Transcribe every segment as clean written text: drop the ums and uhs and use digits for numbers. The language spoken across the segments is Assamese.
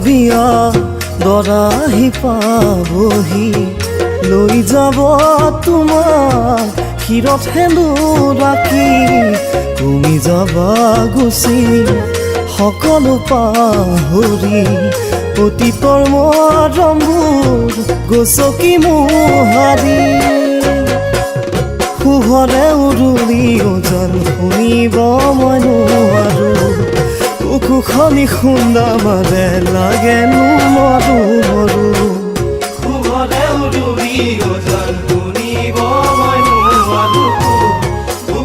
বিয়া দৰাহি পাবহি লৈ যাব তোমাক শিৰত সেন্দুৰ ৰাখি তুমি যাবা গুচি সকলো পাহৰি অতীতৰ মৰমবোৰ গছকি মোহাৰি শুভৰে উৰুলি ওজন শুনিব মই নোৱাৰো কুখনি খুন্দা মাৰে লাগেনো মৰো মৰো শুভৰে উৰুলি ওজন শুনিব মই নোৱাৰো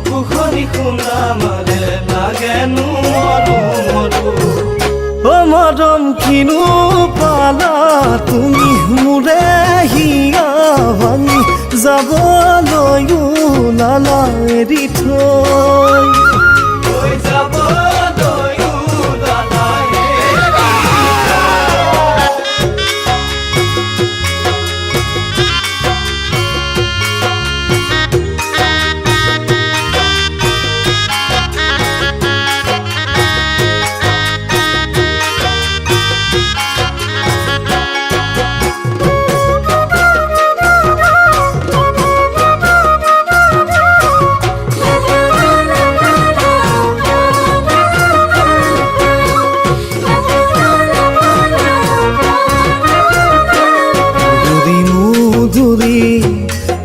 কুখনি খুন্দা মাৰে লাগেনো মৰো মৰো অ মৰম কিনো পালা তুমি মোৰে হিয়া ভাঙি যাবলৈ ওলালা এৰি থৈ যাব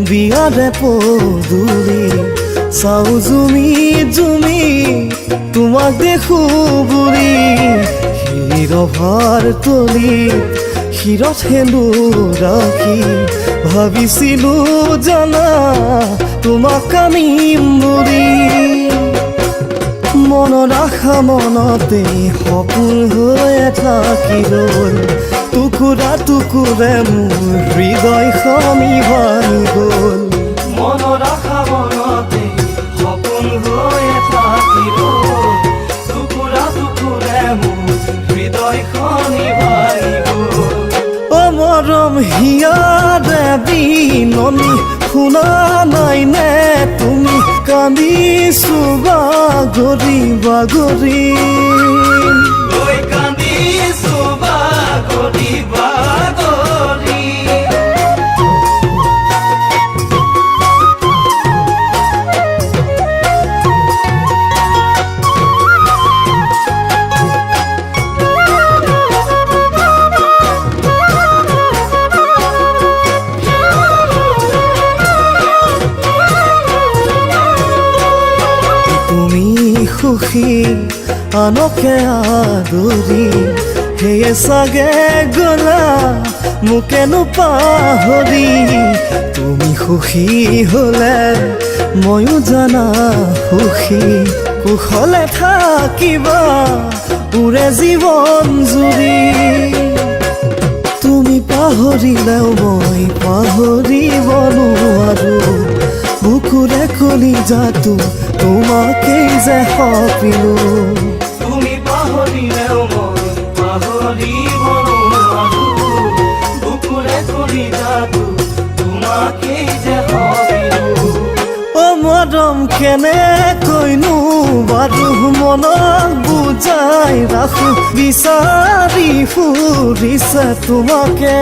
বিয়াৰে পদূলি চাও জুমি জুমি তোমাক দেখো বুঢ়ী শিৰভাৰ তলিত শিৰত সেন্দুৰ ৰাখি ভাবিছিলো জানা তোমাক আনিম বুলি মনৰ আশা মনতে সপোন হৈ থাকিল টুকুৰা টুকুৰে মোৰ হৃদয়খনি ভাঙি গ'ল মনৰ আশা মনতে সপোন হৈ থাকিল টুকুৰা টুকুৰে মোৰ হৃদয়খনি ভাঙি গ'ল অ মৰম হিয়াৰে বিননি শুনা নাই নে তুমি কান্দিছো বাগৰি বাগৰি কান্দিছো বাগৰি বাগৰি তুমি সুখী আনকে আদৰি সেয়ে চাগে গলা মোকেনো পাহৰি তুমি সুখী হলে ময়ো জানা সুখী কুশলে থাকিবা পুৰে জীৱন জুৰি তুমি পাহৰিলেও মই পাহৰিব নোৱাৰো বুকুৰে কলিজাটো তোমাকেই যে সপিলো তুমি পাহৰিলেও মই পাহৰিব নোৱাৰো বুকুৰে কলিজাটো তোমাকেই যে সপিলো অ মৰম কেনেকৈনো বাৰু মনক বুজাই ৰাখো বিচাৰি ফুৰিছে তোমাকে